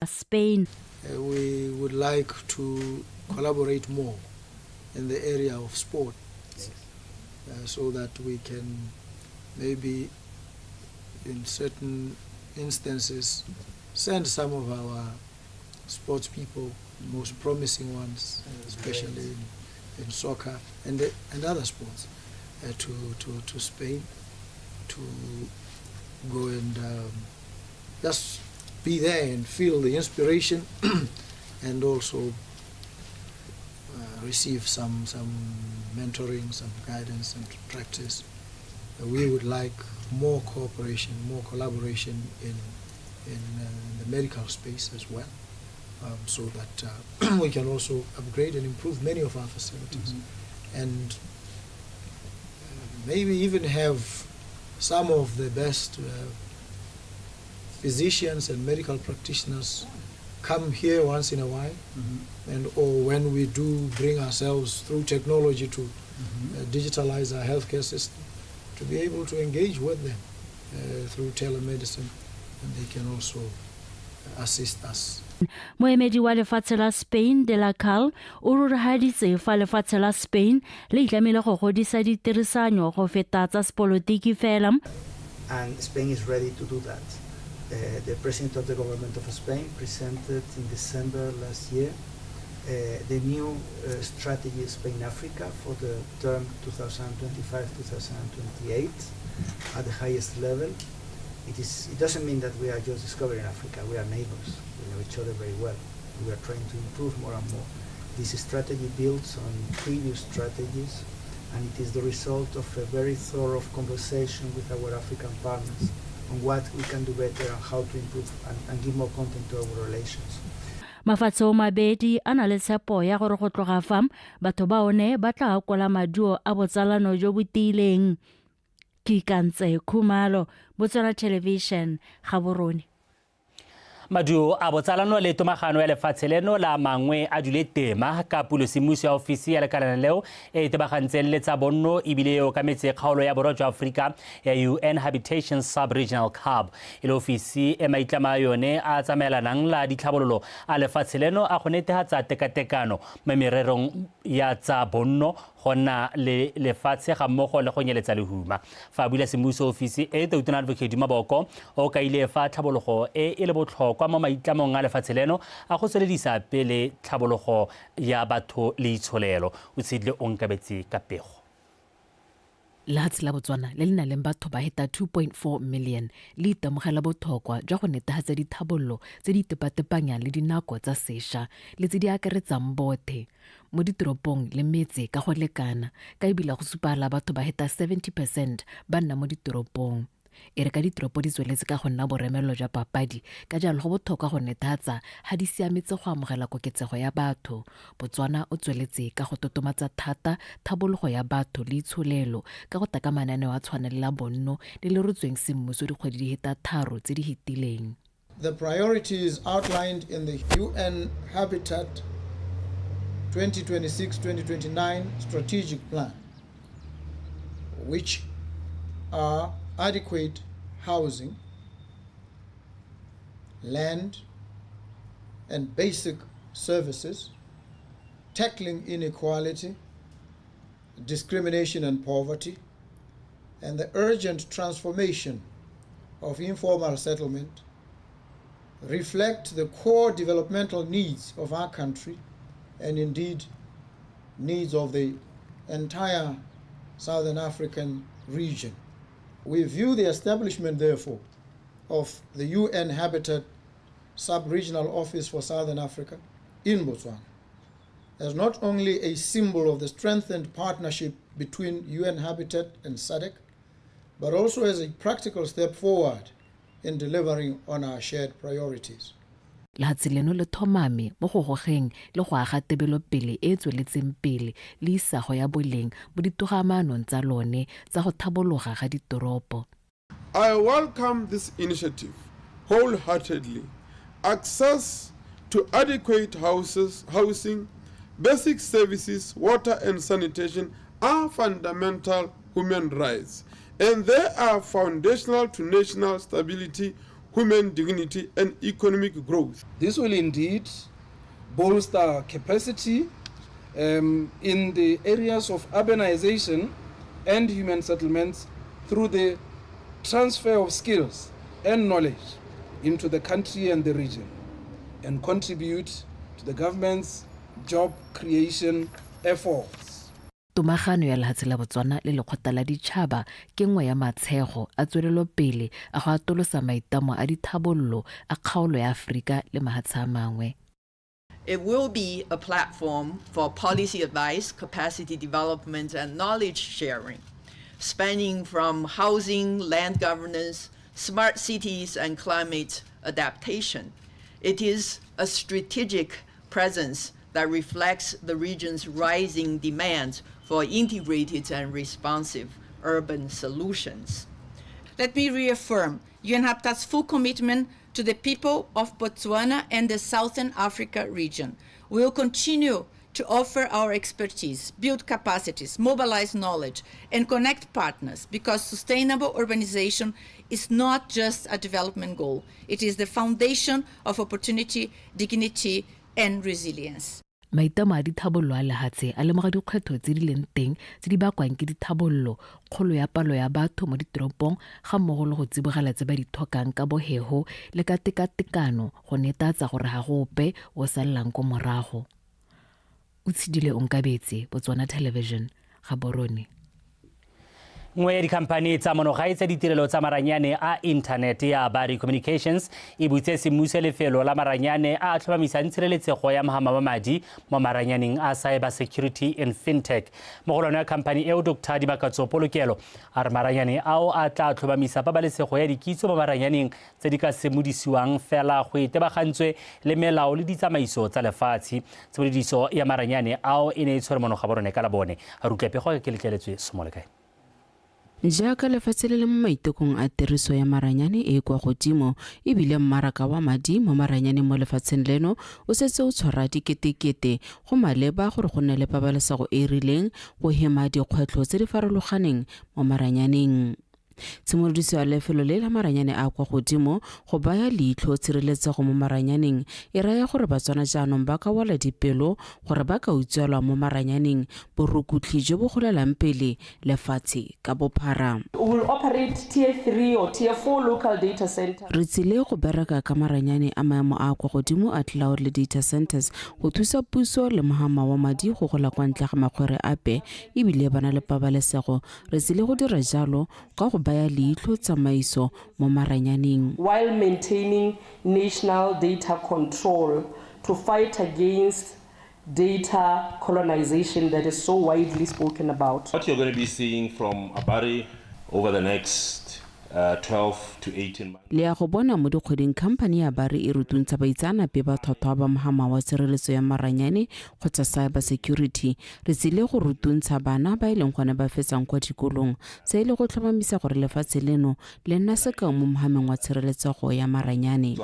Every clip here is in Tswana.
Spain. We would like to collaborate more in the area of sport, so that we can maybe in certain instances send some of our sports people, most promising ones, especially in soccer and other sports, to Spain, to go and just be there and feel the inspiration and also receive some mentoring, some guidance and practice. We would like more cooperation, more collaboration in the medical space as well, so that we can also upgrade and improve many of our facilities, and maybe even have some of the best physicians and medical practitioners come here once in a while, and or when we do bring ourselves through technology to digitalize our healthcare system, to be able to engage with them through telemedicine, and they can also assist us. Moemedi wa lefatshe la Spain de la CAL o rurahaditse fa lefatshe la Spain le itlamile go godisa ditirisanyo go feta tsa sepolotiki fela. And Spain is ready to do that. The President of the Government of Spain presented in December last year the new strategy Spain-Africa for the term 2025-2028 at the highest level. It doesn't mean that we are just discovering Africa. We are neighbors. We know each other very well. We are trying to improve more and more. This strategy builds on previous strategies, and it is the result of a very thorough conversation with our African partners on what we can do better and how to improve and give more content to our relations. Mafatshe o mabedi a na le tshepo ya gore go tloga fa batho ba one ba tla kola maduo a botsalano jo bo tiileng. Ke Kantse Khumalo, Botswana Television, Gaborone. Maduo a botsalano le tomagano ya lefatshe leno la mangwe a dule tema ka pulosimuso ya ofisi ya lekalana leo e tebagantseng le tsa bonno ebile yo ka metse kgaolo ya borwa jwa Afrika ya UN Habitation Sub-Regional Hub. Ile ofisi e maitlama yone a tsamaelanang la ditlhabololo a lefatshe leno a go netefatsa tekatekano mo mererong ya tsa bonno gona le lefatshe ga mmogo le go nyeletsa lehuma. Fa bula semuso ofisi e Tona Advocate Maboko o ka ile fa tlhabologo e le botlhokwa mo maitlamong a lefatshe leno a go tsweledisa pele tlhabologo ya batho le itsholelo. O tshidile o nkabetse ka pego. Lefatshe la Botswana le lena leng batho ba heta 2.4 million le itemogela botlhokwa jwa go netefatsa dithabololo tse di tepatepanyang le dinako tsa sešwa le tse di akaretsang bothe mo ditoropong le metse ka go lekana ka ebile go supala batho ba heta 70% ba nna mo ditoropong. E re ka ditoropo di tsweletse ka go nna boremelo jwa papadi ka jalo go botlhokwa go netefatsa ga di siametse go amogela koketsego ya batho. Botswana o tsweletse ka go totomatsa thata thabologo ya batho le itsholelo ka go taka mananeo a tshwanelela bonno le le rotsweng semmuso dikgwedi di heta 3 tse di hitileng. The priorities outlined in the UN Habitat 2026-2029 strategic plan, which are adequate housing, land and basic services, tackling inequality, discrimination and poverty, and the urgent transformation of informal settlement, reflect the core developmental needs of our country and indeed needs of the entire Southern African region. We view the establishment, therefore, of the UN Habitat Sub-Regional Office for Southern Africa in Botswana as not only a symbol of the strengthened partnership between UN Habitat and SADC, but also as a practical step forward in delivering on our shared priorities. Lefatshe leno le thomame mo go gogeng le go aga tebelopele e tsweletseng pele le isago ya boleng mo ditogamaanong tsa lone tsa go thabologa ga ditoropo. I welcome this initiative wholeheartedly. Access to adequate housing, basic services, water and sanitation are fundamental human rights, and they are foundational to national stability, human dignity and economic growth. This will indeed bolster capacity in the areas of urbanization and human settlements through the transfer of skills and knowledge into the country and the region, and contribute to the government's job creation efforts. Tomagano ya lefatshe la Botswana le lekgotla la ditšhaba ke nngwe ya matshego a tswelelopele a go atolosa maitlamo a dithabollo a kgaolo ya Aforika le mafatshe a mangwe. It will be a platform for policy advice, capacity development, and knowledge sharing, spanning from housing, land governance, smart cities, and climate adaptation. It is a strategic presence that reflects the region's rising demand for integrated and responsive urban solutions. Let me reaffirm UNHAPTA's full commitment to the people of Botswana and the Southern Africa region. We will continue to offer our expertise, build capacities, mobilize knowledge, and connect partners, because sustainable urbanization is not just a development goal. It is the foundation of opportunity, dignity, and resilience. Maitlamo a dithabollo a lefatshe a lemoga dikgwetlho tse di leng teng tse di bakwang ke dithabollo, kgolo ya palo ya batho mo ditoropong ga mmogo le go tsibogela tse ba di tlhokang ka bohego le ka tekatekano go netefatsa gore ga gope o sallang ko morago. O tshidile Onkabetse, Botswana Television, Gaborone. Nngwe ya dikhamphane tsa monogae tsa ditirelo tsa maranyane a internet ya Bari Communications e butse semmuso lefelo la maranyane a tlhomamisang tshireletsego ya mahama wa madi mo maranyaneng a cybersecurity and fintech. Mogolwane wa khamphane eo Dr. Dibakatso Polokelo a re maranyane ao a tla tlhomamisa pabalesego ya dikitso mo maranyaneng tse di ka semodisiwang fela go itebagantswe le melao le ditsamaiso tsa lefatshe. Tshebediso ya maranyane ao e ne e tshwere monoga borone ka labone a rutlepego ke letleletswe somolekae. Jaaka lefatshe le mo maitekong a tiriso ya maranyane e kwa godimo ebile mmaraka wa madi mo maranyane mo lefatsheng leno o setse o tshwara diketekete go maleba gore go nne le pabalesego e rileng go hema dikgwetlho tse di farologaneng mo maranyaneng. Tshimolodiso ya lefelo le la maranyane a kwa godimo go baya leitlho tshireletsego mo maranyaneng e raya gore Batswana jaanong ba ka wala dipelo gore ba ka utswelwa mo maranyaneng borukutli jo bo golelang pele lefatshe ka bophara. We will operate tier 3 or tier 4 local data centers. Re tsile go bereka ka maranyane a maemo a kwa godimo a cloud le data centers go thusa puso le mahama wa madi go gola kwa ntle ga makgwere ape ebile bana le pabalesego. Re tsile go dira jalo ka go baya leitlho tsamaiso mo maranyaneng while maintaining national data control to fight against data colonization that is so widely spoken about. What you're going to be seeing from Abari over the next 12 to 18 months. Le ya go bona mo dikgweding khamphane ya Bari e rutuntsa baitsanape ba tlhotlhwa ba mahama wa tshireletso ya maranyane kgotsa cybersecurity. Re tsile go rutuntsa bana ba ileng gone ba fetsang kwa dikolong se ile go tlhomamisa gore lefatshe leno le nna sekao mo mohameng wa tshireletsego ya maranyane.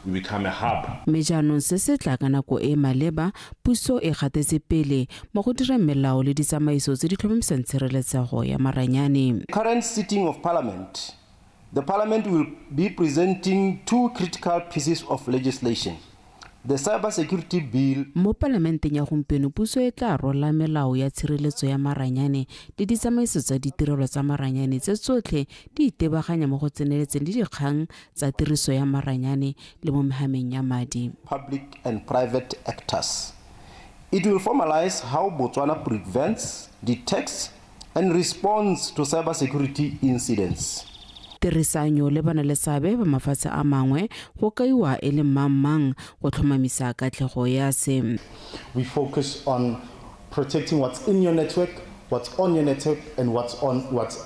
We become a hub. Mejanong se se tla ka nako e maleba puso e gatetse pele mo go dira melao le ditsamaiso tse di tlhomamisang tshireletsego ya maranyane. Current sitting of Parliament, the Parliament will be presenting two critical pieces of legislation. The Cybersecurity Bill. Mo parlamenteng ya gompieno puso e tla rola melao ya tshireletso ya maranyane le ditsamaiso tsa ditirelo tsa maranyane tse tsotlhe di itebaganya mo go tseneletseng le dikgang tsa tiriso ya maranyane le mo mehameng ya madi. Public and private actors. It will formalize how Botswana prevents, detects, and responds to cybersecurity incidents. Tirisanyo le bana le sabe ba mafatshe a mangwe go kaiwa e le mang go tlhomamisa katlego ya se. We focus on protecting what's in your network, what's on your network, and what's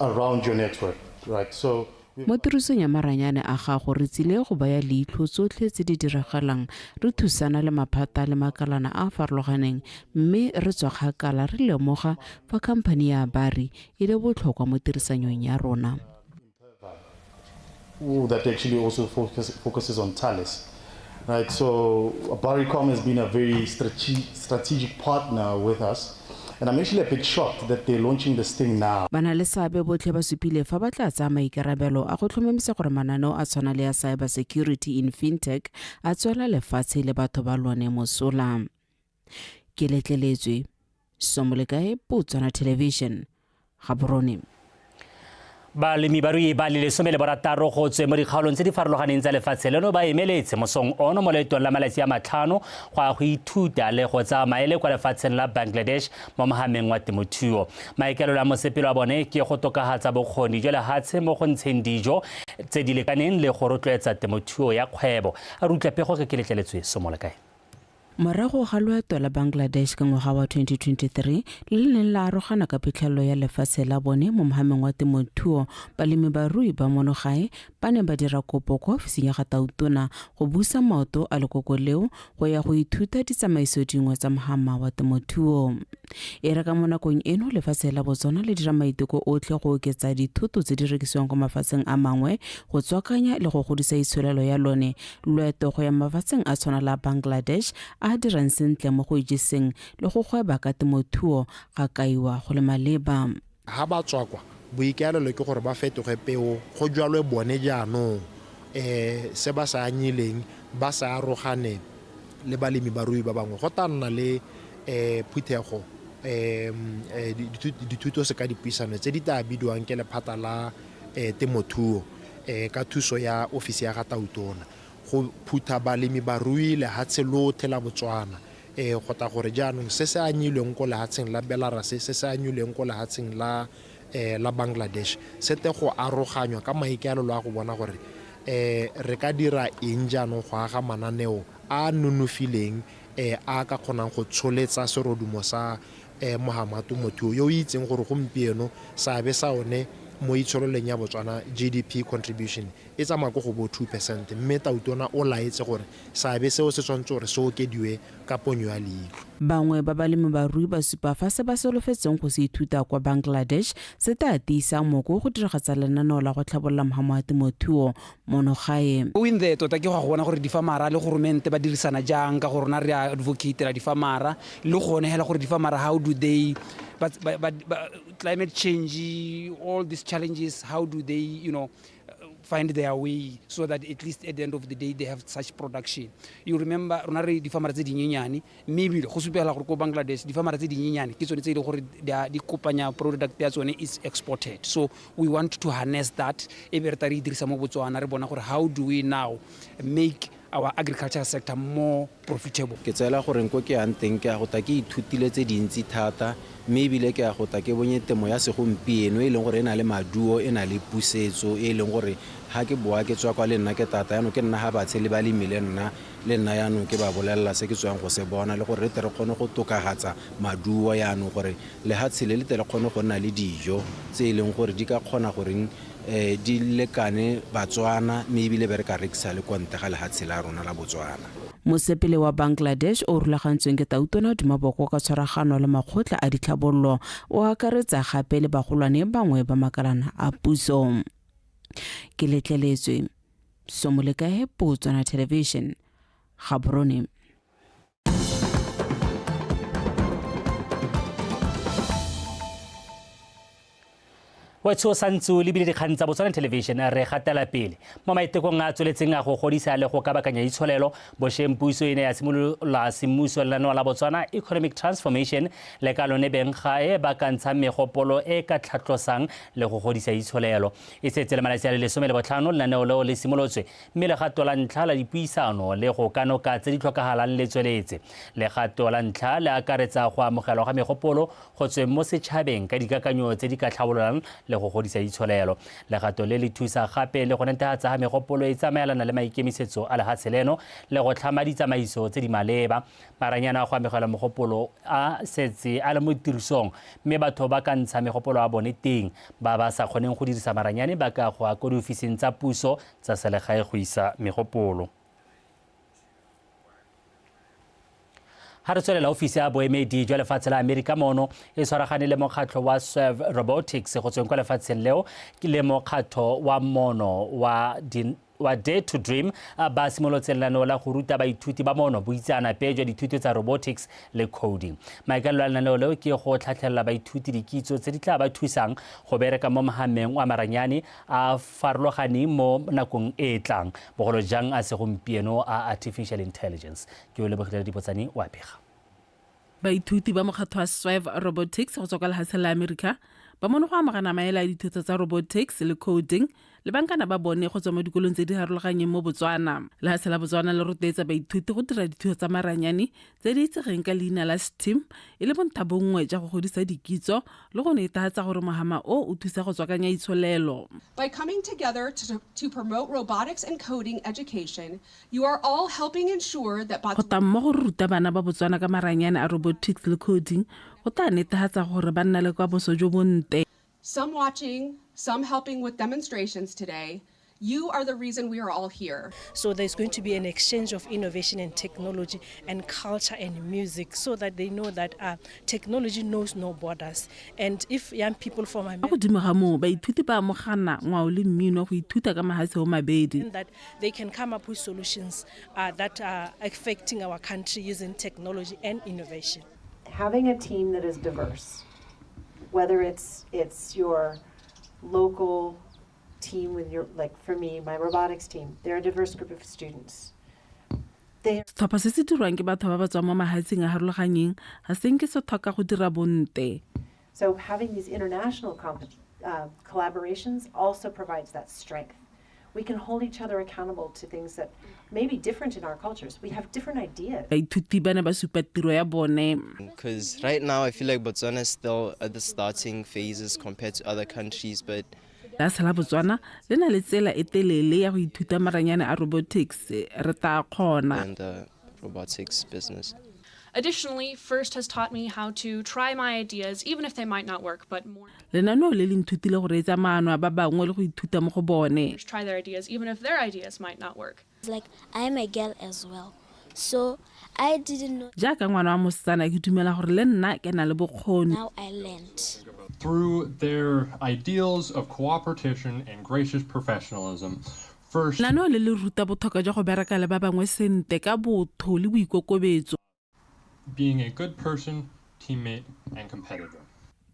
around your network, right? So mo tirisong ya maranyane a gago re tsile go baya leitlho tsotlhe tse di diragalang re thusana le maphata le makalana a farologaneng mme re tswa kgakala re lemoga fa khamphane ya Bari e le botlhokwa mo tirisanyong ya rona. That actually also focuses on Thales, right? So Baricom has been a very strategic partner with us, And I'm actually a bit shocked that they're launching this thing now. Bana le seabe botlhe ba supile fa ba tla tsaya maikarabelo a go tlhomamisa gore mananeo a tshwana le ya cybersecurity in fintech a tswela lefatshe le batho ba lone mosola. Ke letleletswe Somolekae Botswana Television Gaborone. Balemi barui ba le 16 go tswe mo dikgaolong tse di farologaneng tsa lefatshe leno ba emeletse mosong ono mo leetong la malatsi a 5 go a go ithuta le go tsaya maele kwa lefatsheng la Bangladesh mo mohameng wa temothuo. Maikaelelo a mosepelo wa bone ke go tokagatsa bokgoni jwa lefatshe mo go ntsheng dijo tse di lekaneng le go rotloetsa temothuo ya kgwebo. A rutla pego ke letleletswe Somolekae. Morago ga loeto la Bangladesh ka ngwaga wa 2023 le neng la arogana ka phitlhelelo ya lefatshe la bone mo mohameng wa temothuo, balemi barui ba monogae ba ne ba dira kopo kwa ofising ya Gatautona go busa maoto a lekoko leo go ya go ithuta ditsamaiso dingwe tsa mohama wa temothuo. E re ka mo nakong eno lefatshe la Botswana le dira maiteko otlhe go oketsa dithoto tse di rekisiwang kwa mafatsheng a mangwe, go tswakanya le go godisa itsholelo ya lone. Loeto go ya mafatsheng a tshwana la Bangladesh a dirang sentle mo go ijiseng le go gweba ka temothuo ga kaiwa go le maleba. Ha ba tswa kwa boikaelelo ke gore ba fetoge peo go jwalwe bone jaanong se ba sa anyileng ba sa arogane le balemi barui ba bangwe go tanna le phuthego dithuto se ka dipuisano tse di tla bidiwang ke lephata la temothuo ka thuso ya ofisi ya Gatautona go phutha balemi barui lehatshe lotlhe la Botswana go ta gore jaanong se se anyilweng ko lehatsheng la Belarus se se anyilweng ko lehatsheng la Bangladesh se te go aroganywa ka maikaelelo a go bona gore re ka dira eng jaanong go aga mananeo a nonofileng a ka kgonang go tsholetsa serodumo sa mohamato motho yo itseng gore gompieno sabe sa one mo itshololeng ya Botswana GDP contribution e tsamaya go bo 2%, mme Tautona o laetse gore sabe seo se tshwantse gore se okediwe ka ponyo ya leitlho. Bangwe ba balemi barui ba supa fa se ba solofetseng go se ithuta kwa Bangladesh se ta atisa moko go diragatsa lenaneo la go tlhabolola mohama wa temothuo monogae. O in the tota ke go bona gore difamara le government ba dirisana jang ka gore na re advocate la difamara le go bonela gore difamara how do they but climate change, all these challenges, how do they, find their way so that at least at the end of the day they have such production. You remember runare di farmers tse dinyenyane maybe go supela gore ko Bangladesh di farmers tse dinyenyane ke tsone tse ile gore di kopanya product ya tsone is exported. So we want to harness that e be re tari dirisa mo Botswana re bona gore how do we now make our agriculture sector more profitable. Ke tsela gore nko ke yang teng ke a go ta ke ithutile tse dintsi thata maybe le ke a go ta ke bonye temo ya segompieno e leng gore ena le maduo ena le pusetso e leng gore ha ke boa ke tswa kwa le nna ke tata yano ke nna ha ba tshele ba le mile nna le nna yano ke ba bolella se ke tswang go se bona le gore re tere kgone go tokagatsa maduo yano gore le ha tshele le tere kgone go nna le dijo tse e leng gore di ka kgona gore di lekane Batswana maybe le bereka rekisa le konte ga le ha tshela rona la Botswana. Mosepele wa Bangladesh o rulagantsweng ke Tautona Dumaboko ka tshwaragano le makgotla a ditlhabollo o akaretsa gape le bagolwane bangwe ba makalana a puso. Ke letleletswe Somolekae Botswana Television Gaborone. Wetso santsu le bile dikgang tsa Botswana Television re gatela pele mo maitekong a tsweletseng a go godisa le go kabakanya itsholelo bosheng puso ene ya simolola semmuso lenaneo la Botswana Economic Transformation le ka lone benga e ba kantsha megopolo e ka tlhatlosang le go godisa itsholelo e setse le malatsi a le 15 lenaneo leo le simolotswe mme le gato la ntlha la dipuisano le go kanoka tse di tlhokagalang le tsweletse le gato la ntlha le akaretsa go amogelwa ga megopolo go tswe mo setšhabeng ka dikakanyo tse di ka tlhabololang le go godisa itsholelo legato le le thusa gape le go netefatsa ga megopolo e tsamaelana le maikemisetso a lehatshe leno le go tlhama ditsamaiso tse di maleba maranyana go amogela mogopolo a setse a le mo tirisong mme batho ba ka ntsha megopolo a bone teng ba ba sa kgoneng go dirisa maranyane ba ka go a ko diofising tsa puso tsa selegae go isa megopolo. Ha re tswelela ofisi ya boemedi jwa lefatshe la Amerika mono e tshwaragane le mokgatlho wa robotics go tsweng kwa lefatsheng leo ke le mokgatlho wa mono wa wa Dare to Dream ba simolotse lenaneo la go ruta baithuti ba mono boitseanape jwa dithuto tsa robotics le coding. Maikaelelo a lenaneo leo ke go tlhatlhelela baithuti dikitso tse di tla ba thusang go bereka mo mahameng wa maranyane a farologaneng mo nakong e tlang bogolo jang a segompieno a artificial intelligence. Ke o lebogile Dipotsane wa pega. Baithuti ba mokgatlho wa Swive Robotics go tswa kwa lefatshe la America ba mono go amagana maele a dithuto tsa robotics le coding le bankana ba bone go tswa mo dikolong tse di harologanyeng mo Botswana. Lefatshe la Botswana le rotloetsa baithuti go dira dithuto tsa maranyane tse di itsegeng ka leina la STEM e le bontlhabongwe ja go godisa dikitso le go netefatsa gore mohama o thusa go tswakanya itsholelo. By coming together to promote robotics and coding education, you are all helping ensure that go tla mmogo go ruta bana ba Botswana ka maranyane a robotics le coding go tla netefatsa gore ba nna le kwa boso jo bontle. Some watching, some helping with demonstrations today. You are the reason we are all here. So there's going to be an exchange of innovation and technology and culture and music so that they know that technology knows no borders. And if young people from America that they can come up with solutions that are affecting our country using technology and innovation. Having a team that is diverse, whether it's your local team with your, like for me, my robotics team, they're a diverse group of students. Setlhopha se se dirwang ke batho ba ba tswang mo mahatsheng a harologaneng ga se nke se tlhoka go dira bonte. So having these international collaborations also provides that strength. We can hold each other accountable to things that may be different in our cultures. We have different ideas. Because right now I feel like Botswana is still at the starting phases compared to other countries, but lefatshe la Botswana le na le tsela e telele ya go ithuta maranyane a robotics re tla kgona. And the robotics business. Additionally, FIRST has taught me how to try my ideas, even if they might not work, but more. Lenaneo le le nthutile go reetsa maano a ba bangwe le go ithuta mo go bone. Try their ideas, even if their ideas might not work. Like, I'm a girl as well, so I didn't know. Jaaka ngwana wa mosetsana ke dumela gore le nna ke na le bokgoni. Now I learned. Through their ideals of cooperation and gracious professionalism, FIRST. Lenaneo le le ruta botlhokwa jwa go bereka le ba bangwe sente ka botho le boikokobetso. Being a good person, teammate, and competitor.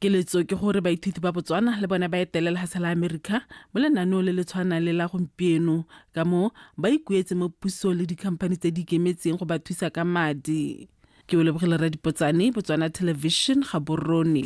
Keletso ke gore baithuti ba Botswana le bone ba etele lefatshe la America mo lenaneo le le tshwana le la gompieno ka mo ba ikuetse mo puso le dikhamphane tse di ikemetseng go ba thusa ka madi. Ke o lebogile ra Dipotsane, Botswana Television, Gaborone.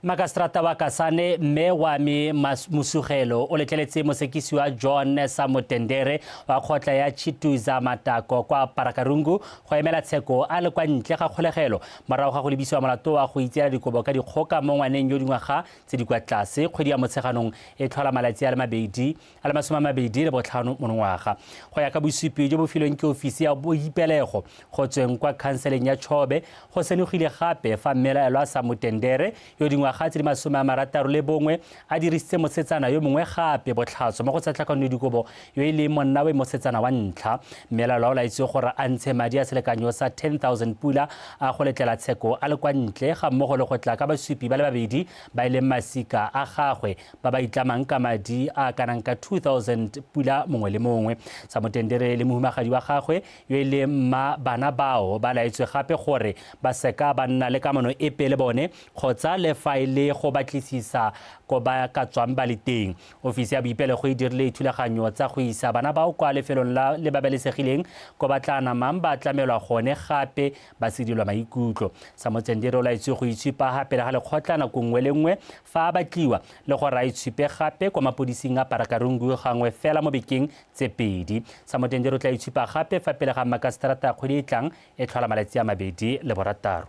Magastrata wa Kasane mme wa me Musugelo o letleletse mosekisi wa John Samotendere wa kgotla ya Chituza Matako kwa Parakarungu go emela tsheko a le kwa ntle ga kgolegelo morago ga go lebisiwa molato wa go itseela dikobo ka dikgoka mo ngwaneng yo dingwaga tse di kwa tlase kgwedi ya motsheganong e tlhola malatsi a le 25 monongwaga go ya ka bosupi jo bo filweng ke ofisi ya boipelego go tsweng kwa khanseleng ya Chobe go senogile gape fa mmelaelwa Samotendere yo dingwaga tse di 61 a dirisitse mosetsana yo mongwe gape botlhatso mo go tsatlhakanyo dikobo yo e le monna we mosetsana wa ntlha mmelaelwa o laitse gore a ntshe madi a selekanyo sa 10,000 pula a go letlela tsheko a le kwa ntle ga mmogo le go tla ka basupi ba le babedi ba ile masika a gagwe ba ba itlamang ka madi a kanang ka 2,000 pula mongwe le mongwe Samotendere le mohumagadi wa gagwe yo e le bana bao ba laitswe gape gore ba seka ba nna le kamano e pele bone kgotsa le faile go batlisisa ko ba ka tswang ba le teng ofisi ya boipelego e dirile ithulaganyo tsa go isa bana bao kwa lefelong la le babelesegileng ko batlana mang ba tlamelwa gone gape ba sedilwa maikutlo Samotendere o laitswe go itshupa gape ga lekgotla nako nngwe le nngwe fa ba tliwa le go ra itshupe gape kwa mapodising a Parakarungu gangwe fela mo bekeng tse pedi Samotendere o tla itshupa gape fa pele ga Magastrata kgwedi e tlang e tlhola malatsi a 26.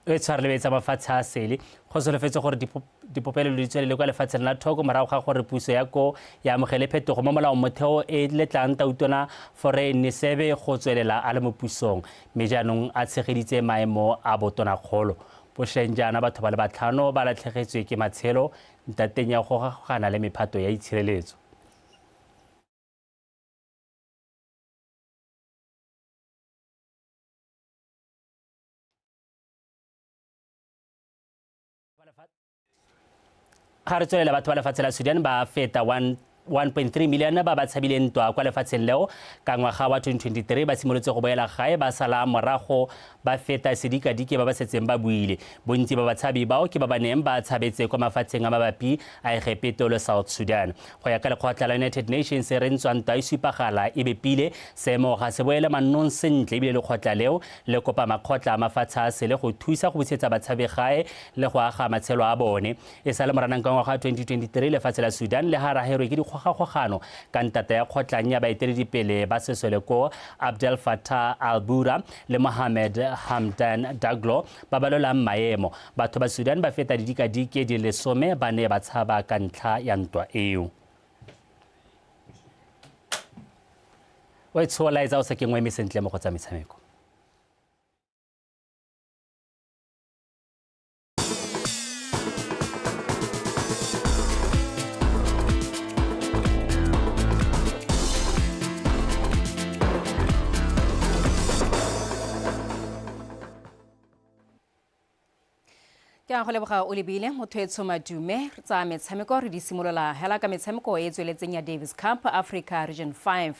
e tshwarelebetsa mafatshe a sele go solofetse gore dipopelo di tswelele kwa lefatsheng la thoko morago ga gore puso ya ko ya amogele phetogo mo molao motheo e letlang tautona Foreign Sebe go tswelela a le mo pusong mme jaanong a tshegeditse maemo a botonakgolo bošweng jaana batho ba le 5 ba latlhegetswe ke matshelo ntateng ya go gana le mephato ya itshireletso. ga re tswelela batho ba lefatshe la Sudan ba feta 1.3 million ba tshabileng ntwa kwa lefatsheng leo ka ngwaga wa 2023 ba simolotse go boela gae ba sala morago ba feta sedikadike ba setseng ba buile bontsi ba batshabi bao ke ba baneng ba tshabetse kwa mafatsheng a mabapi a egepetolo South Sudan go ya ka lekgotla la United Nations re ntswang ta isupagala e be pile seemo ga se boele mannong sentle ebile lekgotla leo le kopa makgotla a mafatshe a sele go thusa go busetsa batshabi gae le go aga matshelo a bone e sale moranang ka ngwaga 2023 lefatshe la Sudan le haraherwe ke dikgogakgogano ka ntata ya kgotlang ya baeteledipele ba sesole ko Abdel Fattah al-Burhan le Mohamed Hamdan Daglo ba balolang maemo batho ba Sudan ba feta didikadike di le 10 ba ne ba tshaba ka ntlha ya ntwa eo wa itshola etsa o se kengwe mesentle mo go tsa metshameko ke a go leboga o lebile motho etsho madume tsa metshameko re di simolola hela ka metshameko e tsweletseng ya Davis Cup Africa Region 5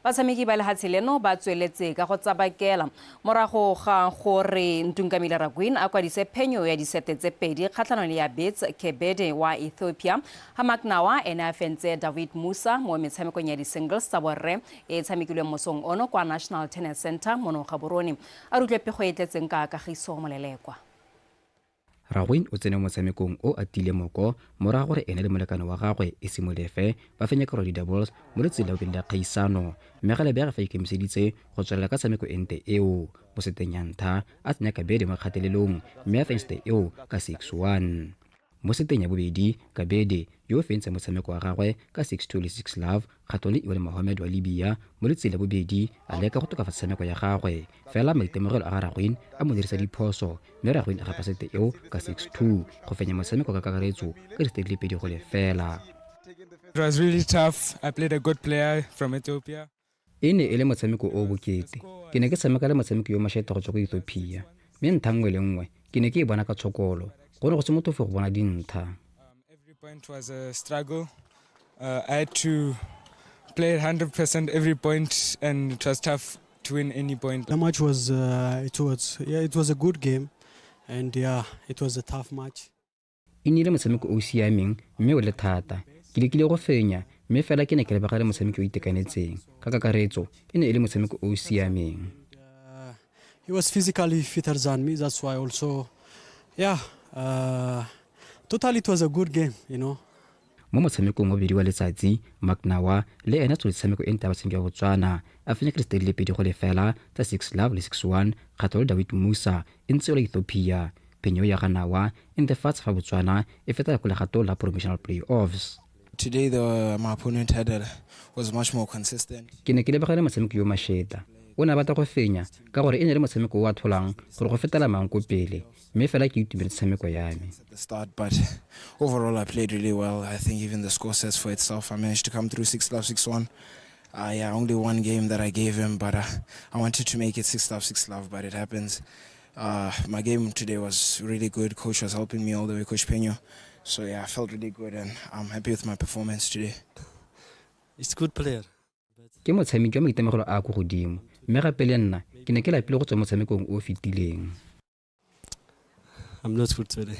batshameki ba lehatshe leno ba tsweletse ka go tsabakela morago ga gore Ntungamile Rakwena a kwadise phenyo ya disete tse pedi kgatlhanong ya BOSUPA wa Ethiopia ha Maknawa ene a fentse David Musa mo metshamekong ya di-singles tsa borre e tshamekilweng mosong ono kwa National Tennis Center mono Gaborone a rutlwe pego e tletseng ka kagiso molelekwa Rakwena o tsene motshamekong o atile moko morago gore ene le molekane wa gagwe e simolefe ba fenya ka di doubles mo letsela go la kgaisano mme gale bega fa ikemiseditse go tswelela ka tshameko ente eo mo seteng ya ntlha a tsenya Kabede mo kgatelelong mme a fentse eo ka 6-1 mo seteng ya bobedi Kabede yo fentse motshameko wa gagwe ka 6-2 le 6-love kgatole le Mohamed wa Libya mo letsela bobedi a leka go tokafatsa tshameko ya gagwe fela maitemogelo a Rakwena a mo dirisa diphoso mme Rakwena a gapa sete eo ka 6-2 go fenya motshameko ka kakaretso ka distate le pedi go le fela. It was really tough. I played a good player from Ethiopia. Ene ele motshameko o bokete ke ne ke tshameka le motshameko yo masheta go tswa go Ethiopia mme nthangwe le nngwe ke ne ke e bona ka tshokolo go ne go se motofe go bona dintha. Every point was a struggle. I had to play 100% every point and it was tough to win any point. The match was it was a good game and it was a tough match. Inile motshameko o siameng mme o le thata ke lekile go fenya mme fela ke ne ke lebagale motshameko o itekanetseng ka kakaretso ene ele motshameko o siameng. He was physically fitter than me, that's why also totally it was a good game, you know. Mo motshamekong wa bedi wa letsatsi Maknawa le ena tsole tshameko e ntaba tseng ya Botswana a fenya ka distate le pedi go le fela tsa 6-love le 6-1 kgatolo David Musa e ntse le Ethiopia penyo ya Ganawa in the first fa Botswana e feta go le gato la provincial playoffs. Today my opponent was much more consistent. Ke ne ke lebagale motshameko yo masheta o na batla go fenya ka gore ene le motshameko wa tholang gore go fetela mang ko pele mme fela ke itumetse tshameko ya me. At the start, but overall I played really well. I think even the score says for itself. I managed to come through 6-love 6-1. Only one game that I gave him, but I wanted to make it 6-love 6-love, but it happens. My game today was really good. Coach was helping me all the way, Coach Peño. So I felt really good and I'm happy with my performance today. It's good player. Ke motshameki wa maitemogelo a go godimo mme gape le nna ke ne ke lapile go tswa motshamekong o fetileng. I'm not good today.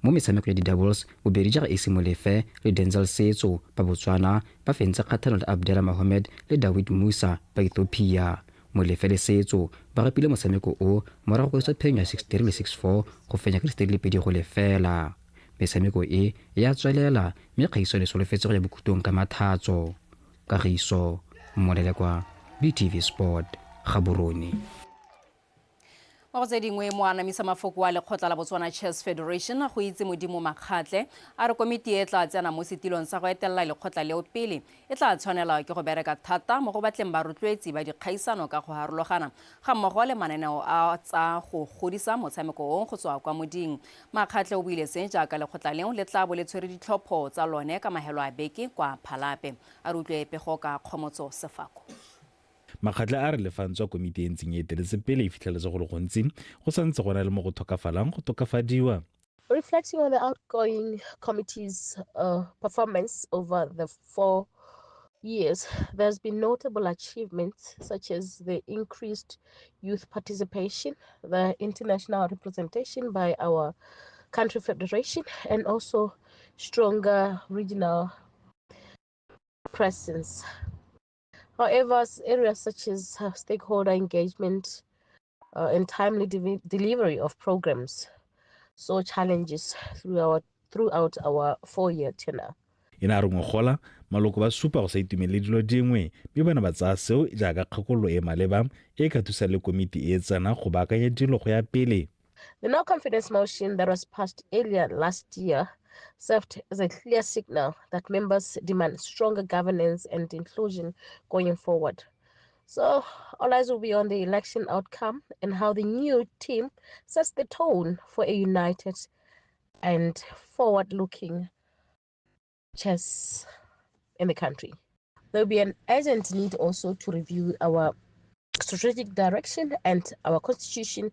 Mo metshameko ya di-doubles bobedi jaaka e simolefe le Denzel Setso ba Botswana ba fentse kgatlhanong le Abdel Mohamed le David Musa ba Ethiopia. Molefe le Setso ba rapile motshameko o morago go isa phenyo ya 6-3 le 6-4 go fenya ka distate le pedi go le fela. Metshameko e ya tswelela mme kgaiso le solofetse go ya bokutong ka mathatso. Kagiso Molelekwa BTV Sport Gaborone. Mo tse dingwe mo anamisa mafoko wa lekgotla la Botswana Chess Federation go itse modimo makgatle a re komiti e tla tsena mo setilong sa go etella lekgotla leo pele e tla tshwanela ke go bereka thata mo go batleng ba rotloetsi ba dikgaisano ka go harologana ga mmogo le mananeo a tsa go godisa motshameko o go tswa kwa moding. Makgatle o buile seng jaaka lekgotla leo le tla bo le tshwere ditlhopho tsa lone ka mahelo a beke kwa Phalape a rutlwe pego ka Kgomotso Sefako. Makgatle a re lefantswa komiti e ntseng e eteletse pele e fitlheletse go le gontsi go santse go na le mo go thokafalang go tokafadiwa. Reflecting on the outgoing committee's performance over the 4 years, there's been notable achievements such as the increased youth participation, the international representation by our country federation, and also stronger regional presence. However, areas such as stakeholder engagement and timely delivery of programs saw challenges throughout our 4-year tenure. e ne a re ngogola maloko ba supa go sa itumelele dilo dingwe mme bana ba tsaya seo jaaka kgakololo e maleba e ka thusa le komiti e tsena go baakanya dilo go ya pele. The no confidence motion that was passed earlier last year served as a clear signal that members demand stronger governance and inclusion going forward. So all eyes will be on the election outcome and how the new team sets the tone for a united and forward-looking chess in the country. There will be an urgent need also to review our strategic direction and our constitution,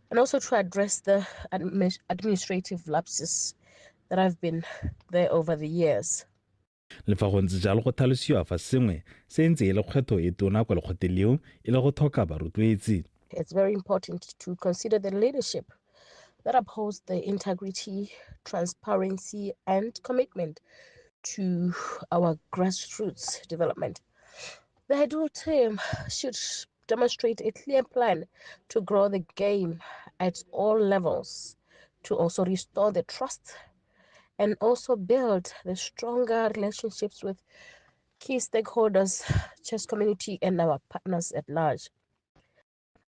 and also to address the administrative lapses that have been there over the years. Le fa go ntse jalo go tlhalosiwa fa sengwe se ntse e le kgetho e tona kwa lekgotleng leo e le go tlhoka barutwetsi. It's very important to consider the leadership that upholds the integrity, transparency, and commitment to our grassroots development. The Head team should demonstrate a clear plan to grow the game at all levels, to also restore the trust and also build the stronger relationships with key stakeholders, chess community, and our partners at large.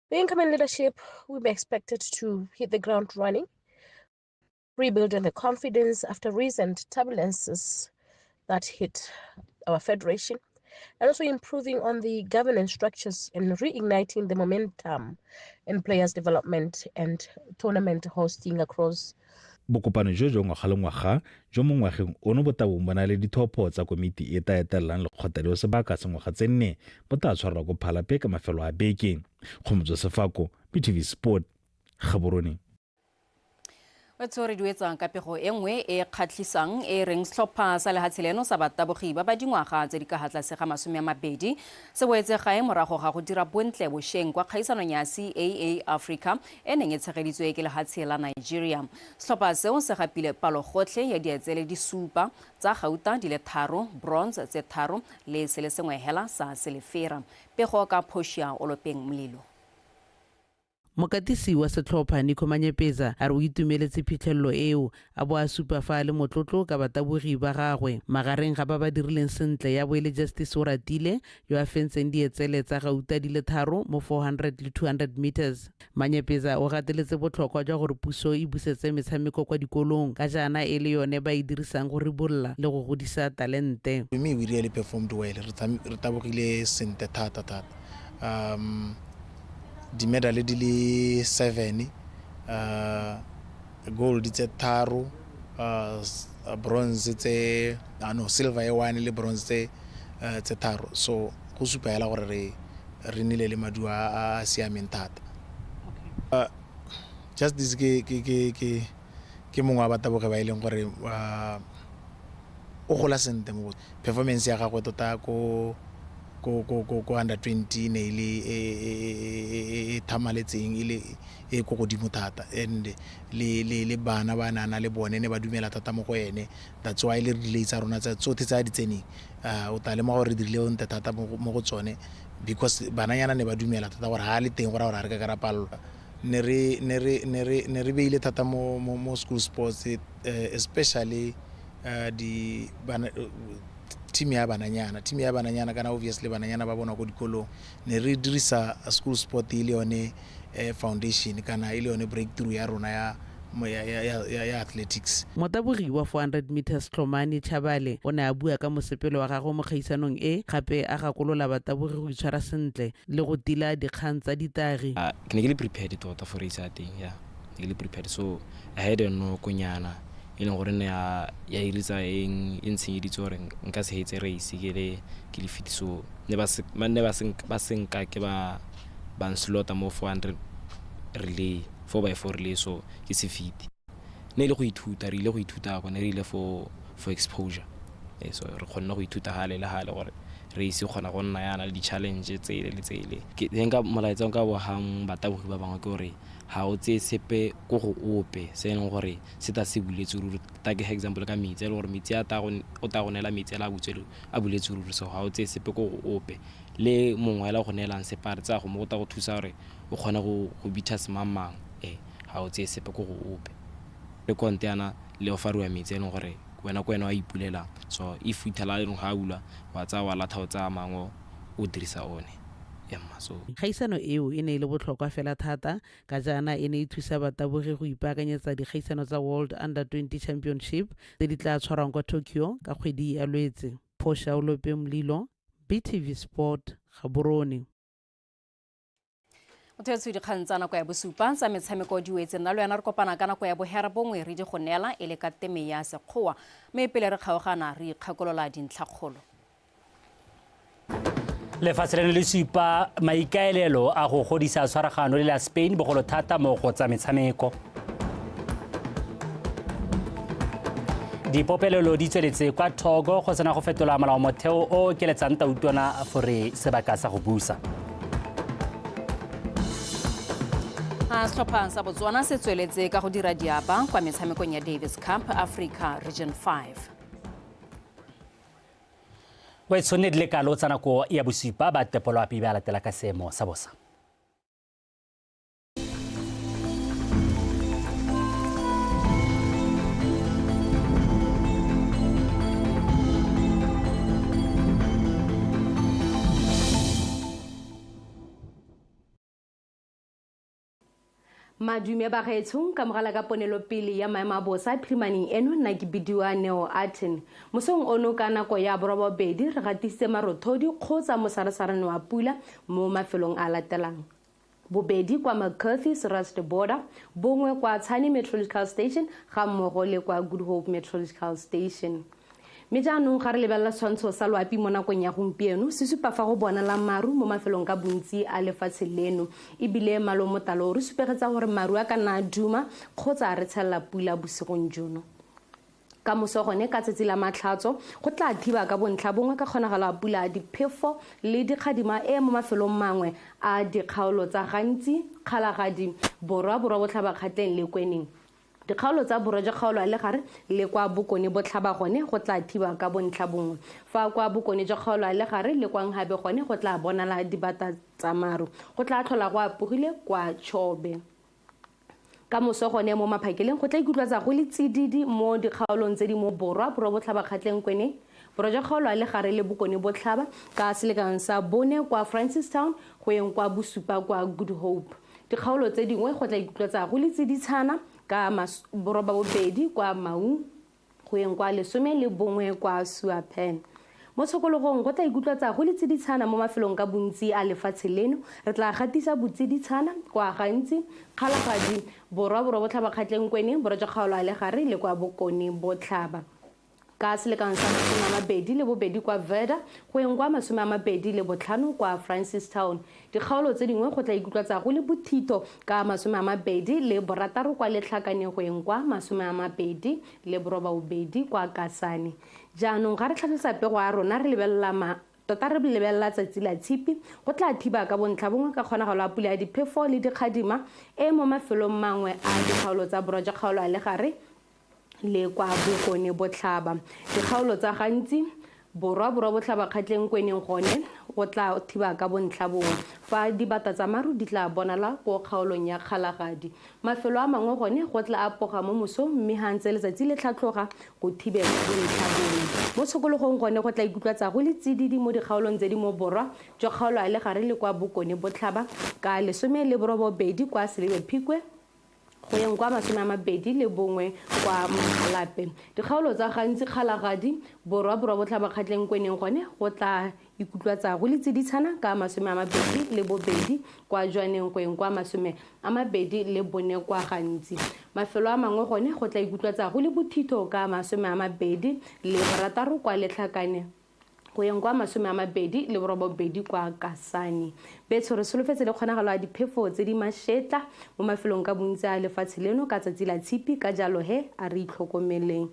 The incoming leadership will be expected to hit the ground running, rebuilding the confidence after recent turbulences that hit our federation, and also improving on the governance structures and reigniting the momentum in players' development and tournament hosting across. Bokopano jo ngwaga le ngwaga jo mo ngwageng ono bo tabong bona le dithopo tsa komiti e ta etelelang lekgotla leo sebaka se ngwaga tse 4 bo ta tshwarwa ko Phalape ka mafelo a beke. Kgomotso Sefako, PTV Sport, Gaborone. Batho re duetsang ka pego e nngwe e kgatlhisang e reng setlhopha sa lehatshe leno sa batabogi ba ba dingwaga tse di ka tlase ga 20 se boetse gae morago ga go dira bontle bošeng kwa kgaisanong ya CAA Africa e neng e tshegeditswe ke lehatshe la Nigeria. Setlhopha seo se gapile palo gotlhe ya dietsele di supa tsa gauta di le 3, bronze tse 3 le se le sengwe hela sa silifera. Pego ka Poshia Olopeng Mlilo. Mokatisi wa setlhopha Nico Manyepeza a re o itumeletse phitlhelelo eo a bo a supa fa le motlotlo ka batabogi ba gagwe magareng ga ba ba dirileng sentle ya boele Justice Oratile yo a fentseng dietsele tsa gauta di le 3 mo 400 le 200 meters. Manyepeza o gateletse botlhokwa jwa gore puso e busetse metshameko kwa dikolong ka jana e le yone ba e dirisang go ribolla le go godisa talente. We really performed well. Re tabogile sentle thata. Di medal di le 7, gold tse 3, bronze tse silver e 1 le bronze tse 3. So go supa hela gore re nile le madua a siameng thata. Just this ke mongwe wa bataboge ba ileng gore o gola sente mo performance ya gagwe tota ko under 20 ne ile e thamaletseng ile e go godimo thata, and le bana ba nana le bone ne ba dumela thata mo go ene. That's why le relay tsa rona tsa tsotlhe tsa ditseneng o tale mo gore dirile o nte thata mo go tsone, because bananyana ne ba dumela thata gore ha le teng gore re ka karapalla. Ne re beile thata mo school sports, especially di team ya bananyana kana obviously bananyana ba bona go dikolong. Ne re dirisa school sport ile yone foundation kana ile yone breakthrough ya rona ya athletics. Motabogi wa 400 meters Tlhomane Chabale o ne a bua ka mosepelo wa gagwe mo kgaisanong e gape a gakolola batabogi go itshwara sentle le go tila dikgang tsa ditagi. Ke ne ke le prepared tota for race a teng, yeah. Ke le prepared, so I had no konyana e leng gore ne ya iritsa eng ntsheditse gore nka se hetse race ke le fit, so ne ba senka ke ba slota mo 400 relay 4x4 relay, so ke se fit. ne ile go ithuta re ile go ithuta go ne re ile for exposure so re khonna go ithuta hale le hale gore re ise gona go nna yana le di-challenge tsele le tsele ke nka molaetsa nka bo hang batabogi ba bangwe ke gore ha o tse sepe go go ope se ene gore se ta se buletse ruri ta ke example ka metsi le gore metsi a ta go nela metsi la butselo a buletse ruri so ha o tse sepe go go ope le mongwe la go nelang separe tsa go mo go ta go thusa gore o kgona go bitha semamang ha o tse sepe go go ope le konte yana le ofariwa metsi ene gore wena ko wena wa ipulela so if o ithala eno ga bula wa tsa wa latha o tsa mango o dirisa one so kgaisano eo e ne ile botlhokwa fela thata ka jana e ne e thusa batabogi go ipaakanyetsa dikgaisano tsa World Under 20 Championship tse di tla tshwarwang kwa Tokyo ka kgwedi ya Lwetse. Phosha Ulope Mlilo, BTV Sport, Gaborone. Mothetsi dikgang tsa nako ya bosupa tsa metshameko di wetse nna le yana re kopana ka nako ya bohera bongwe re di go neela e le ka teme ya sekgowa mme pele re kgaogana re ikgakolola dintlhakgolo. Lefatshe leno le supa maikaelelo a go godisa tshwaragano le la Spain bogolo thata mo go tsa metshameko. Dipopelelo di tsweletse kwa Togo go sena go fetola molao motheo o keletsang tautona gore sebaka sa go busa. Setlhopha sa Botswana se tsweletse ka go dira diapa kwa metshamekong ya Davis Cup Africa Region 5. Wetsone le ka lotsa nako ya bosupa ba tepolo api ba latela ka seemo sa bosa. Madume ba gaetsong ka mogala ka ponelo pele ya maemo a bosa phirimaneng eno nna ke bidiwa Neo Aten. Mosong ono ka nako ya borobedi re gatisitse marothodi kgotsa mosaresarane wa pula mo mafelong a latelang. Bobedi kwa McCarthy Rust Border, bongwe kwa Tshwane Meteorological Station ga mmogo le kwa Good Hope Meteorological Station. Mme jaanong ga re lebelela tshwantsho sa loapi mo nakong ya gompieno se supa fa go bonala maru mo mafelong ka bontsi a lefatshe leno ebile malomotalo re supegetsa gore maru a ka nna duma kgotsa re tshelela pula bosigong jono. Ka moso gone ka tsatsi la matlhatso go tla thiba ka bontlha bongwe ka kgonagalo a pula a diphefo le dikgadima mo mafelong mangwe a dikgaolo tsa gantsi kgalagadi borwa botlhaba kgatleng le kweneng. Dikgaolo tsa borwa kgaolo le gare le kwa bokone botlhaba gone go tla thiba ka bontlha bongwe fa kwa bokone kgaolo le gare le kwa nghabe gone go tla bonala dibata tsa maru go tla tlhola go apogile kwa Chobe. Ka moso gone mo maphakeleng go tla ikutlwatsa go le tsididi mo dikgaolong tse di mo borwa botlhaba kgatleng kweneng borwa kgaolo le gare le bokone botlhaba ka selekanyo sa bone kwa Francistown go yeng kwa bosupa kwa Good Hope. Dikgaolo tse dingwe go tla ikutlwatsa go le tsiditshana ka boroba bobedi kwa Mau go yeng kwa lesome le bongwe kwa Suapen. Mo tshokologong go tla ikutlwatsa go le tsiditshana mo mafelong ka bontsi a lefatshe leno re tla gatisa botsiditshana kwa gantsi kgalagadi borwa botlhaba kgatleng kweneng borwa kgaolo le gare le kwa bokone botlhaba. Ka selekanyo sa 22 kwa Veda go yeng kwa 25 kwa Francistown. Dikgaolo tse dingwe go tla ikutlwatsa go le bothito ka 26 kwa Letlhakane go yeng kwa 28 kwa Kasane. Jaanong ga re tlhalosa pego ya rona re lebelela tota re lebelela tsatsi la tshipi go tla thiba ka bontlha bongwe ka kgonagalo a pula ya diphefo le dikgadima mo mafelong mangwe a dikgaolo tsa borwa kgaolo le gare le kwa bokone botlhaba. Dikgaolo tsa gantsi borwa botlhaba kgatleng kweneng gone go tla thiba ka bontlha bongwe fa dibata tsa maru di tla bonala go kgaolong ya kgalagadi. Mafelo a mangwe gone go tla apoga mo mosong mme ha ntse letsatsi le tlhatlhoga go thibela bontlha bongwe. Mo tshokologong gone go tla ikutlwatsa go le tsididi mo dikgaolong tse di mo borwa kgaolo le gare le kwa bokone botlhaba ka 12 kwa Phukwi go yeng kwa 21 kwa Malape. Dikgaolo tsa gantsi kgalagadi borwa botlhaba kgatleng kweneng gone go tla ikutlwatsa go le tsiditshana ka 22 kwa Jwaneng go yeng kwa 24 kwa gantsi. Mafelo a mangwe gone go tla ikutlwatsa go le bothito ka 26 kwa Letlhakane go yeng kwa 2020 kwa Kasane. Betso re solofetse le kgonagalo ya diphefo tse di mašetla mo mafelong ka bontsi a lefatshe leno ka tsatsi la tshipi ka jalo he a re itlhokomeleng.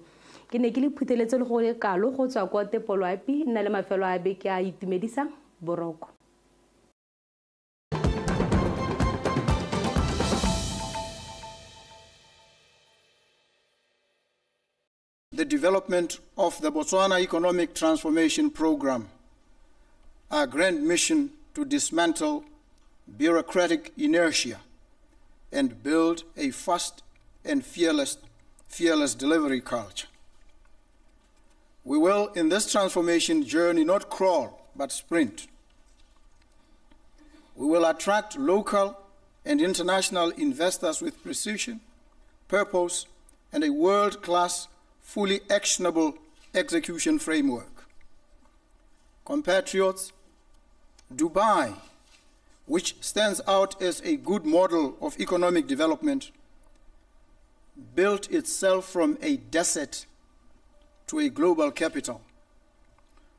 Ke ne ke le phutheletse le go le kalo go tswa kwa Tepolwapi nna le mafelo a beke a itumedisang boroko. The development of the Botswana Economic Transformation Program, our grand mission to dismantle bureaucratic inertia and build a fast and fearless delivery culture. We will, in this transformation journey, not crawl, but sprint. We will attract local and international investors with precision, purpose, and a world-class fully actionable execution framework. Compatriots, Dubai, which stands out as a good model of economic development, built itself from a desert to a global capital,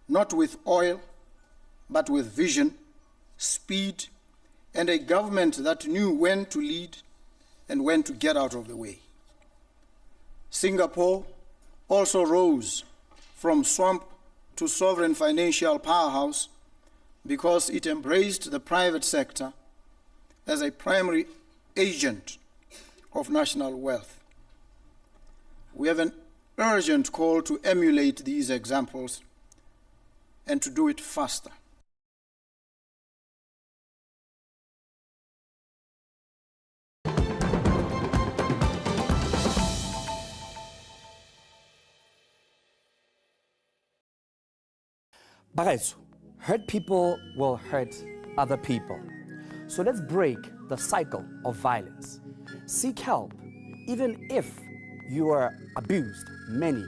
not with oil, but with vision, speed, and a government that knew when to lead and when to get out of the way. Singapore also rose from swamp to sovereign financial powerhouse because it embraced the private sector as a primary agent of national wealth. We have an urgent call to emulate these examples and to do it faster. Bagaetso, hurt people will hurt other people. So let's break the cycle of violence. Seek help, even if you are abused many